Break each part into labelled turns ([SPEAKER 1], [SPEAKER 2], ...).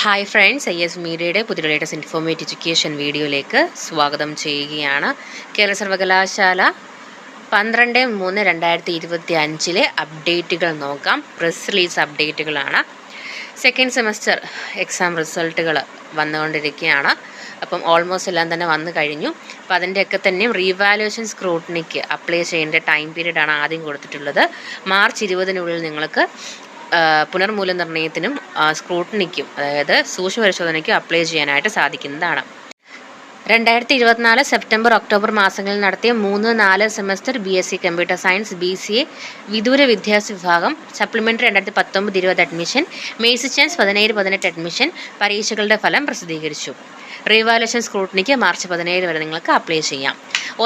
[SPEAKER 1] Hi friends, IS മീഡിയയുടെ പുതിയ latest informative education വീഡിയോയിലേക്ക് സ്വാഗതം ചെയ്യുകയാണ്. കേരള സർവകലാശാല 12/3/2025 അപ്ഡേറ്റുകൾ നോക്കാം. പ്രസ് റിലീസ് അപ്ഡേറ്റുകളാണ്. സെക്കൻഡ് സെമസ്റ്റർ എക്സാം റിസൾട്ടുകൾ വന്നുകൊണ്ടിരിക്കുകയാണ്. അപ്പം ഓൾമോസ്റ്റ് എല്ലാം തന്നെ വന്നു കഴിഞ്ഞു. അപ്പോൾ അതിൻ്റെയൊക്കെ തന്നെയും റീവാലുവേഷൻ സ്ക്രൂട്ടനിക്ക് അപ്ലൈ ചെയ്യേണ്ട ടൈം പീരീഡാണ് ആദ്യം കൊടുത്തിട്ടുള്ളത്. മാർച്ച് 20-നുള്ളിൽ നിങ്ങൾക്ക് പുനർമൂല്യനിർണ്ണയത്തിനും സ്ക്രൂട്ടനിക്കും, അതായത് സൂക്ഷ്മ പരിശോധനയ്ക്കും അപ്ലൈ ചെയ്യാനായിട്ട് സാധിക്കുന്നതാണ്. 2024 സെപ്റ്റംബർ ഒക്ടോബർ മാസങ്ങളിൽ നടത്തിയ 3-4 semester BSc computer science, BCA വിദൂര വിദ്യാഭ്യാസ വിഭാഗം supplementary 2019-20 admission, maze chance 17-18 admission പരീക്ഷകളുടെ ഫലം പ്രസിദ്ധീകരിച്ചു. റീവാലുവേഷൻ സ്ക്രൂട്ടനിക്ക് മാർച്ച് 17 വരെ നിങ്ങൾക്ക് അപ്ലൈ ചെയ്യാം.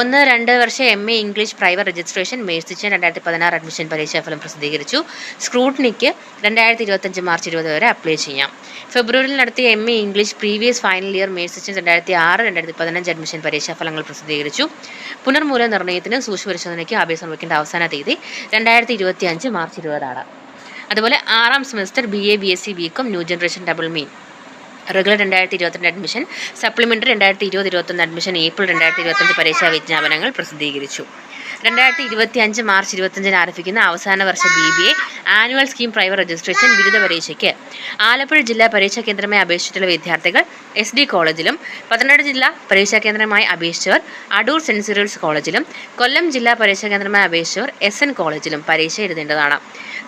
[SPEAKER 1] 1-2 വർഷ MA English private registration mercy chance 2016 admission പരീക്ഷാഫലം പ്രസിദ്ധീകരിച്ചു. സ്ക്രൂട്ടനിക്ക് 2025 മാർച്ച് 20 വരെ അപ്ലൈ ചെയ്യാം. ഫെബ്രുവരിയിൽ നടത്തിയ MA English previous final year mercy chance 2006-2015 admission പരീക്ഷാഫലങ്ങൾ പ്രസിദ്ധീകരിച്ചു. പുനർമൂല്യനിർണ്ണയത്തിന് സൂക്ഷ്മ പരിശോധനയ്ക്ക് അപേക്ഷ സമർപ്പിക്കേണ്ട അവസാന തീയതി 2025 മാർച്ച് 20 ആണ്. അതുപോലെ 6ാം semester BA BSc BCom new generation double main regular 2022 admission, supplementary 2020-21 admission April 2025 പരീക്ഷാ വിജ്ഞാപനങ്ങൾ പ്രസിദ്ധീകരിച്ചു. 2025 മാർച്ച് 25 ആരംഭിക്കുന്ന അവസാന വർഷ BBA annual scheme private registration ബിരുദ പരീക്ഷയ്ക്ക് ആലപ്പുഴ ജില്ലാ പരീക്ഷാ കേന്ദ്രമായി അപേക്ഷിച്ചിട്ടുള്ള വിദ്യാർത്ഥികൾ SD കോളേജിലും, പത്തനംതിട്ട ജില്ലാ പരീക്ഷാ കേന്ദ്രമായി അപേക്ഷിച്ചവർ അടൂർ സെൻറ് സിറിയൽസ് കോളേജിലും, കൊല്ലം ജില്ലാ പരീക്ഷാ കേന്ദ്രമായി അപേക്ഷിച്ചവർ SN കോളേജിലും പരീക്ഷ എഴുതേണ്ടതാണ്.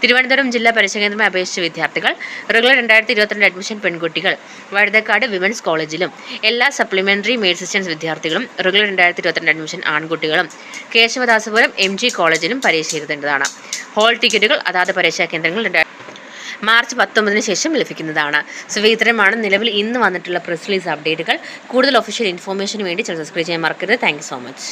[SPEAKER 1] തിരുവനന്തപുരം ജില്ലാ പരീക്ഷാ കേന്ദ്രമായി അപേക്ഷിച്ച വിദ്യാർത്ഥികൾ റെഗുലർ 2022 അഡ്മിഷൻ പെൺകുട്ടികൾ വഴുതക്കാട് വിമൻസ് കോളേജിലും, എല്ലാ സപ്ലിമെൻ്ററി മെയ്സ് ചാൻസ് വിദ്യാർത്ഥികളും റെഗുലർ 2022 അഡ്മിഷൻ ആൺകുട്ടികളും കേശവദാസപുരം MG കോളേജിലും പരീക്ഷ എഴുതേണ്ടതാണ്. ഹോൾ ടിക്കറ്റുകൾ അതാത് പരീക്ഷാ കേന്ദ്രങ്ങളിൽ മാർച്ച് 19 ശേഷം ലഭിക്കുന്നതാണ്. സോ ഇത്തരമാണ് നിലവിൽ ഇന്ന് വന്നിട്ടുള്ള പ്രസ് റിലീസ് അപ്ഡേറ്റുകൾ. കൂടുതൽ ഒഫീഷ്യൽ ഇൻഫോർമേഷന് വേണ്ടി സബ്സ്ക്രൈബ് ചെയ്യാൻ മറക്കരുത്. Thank you so much.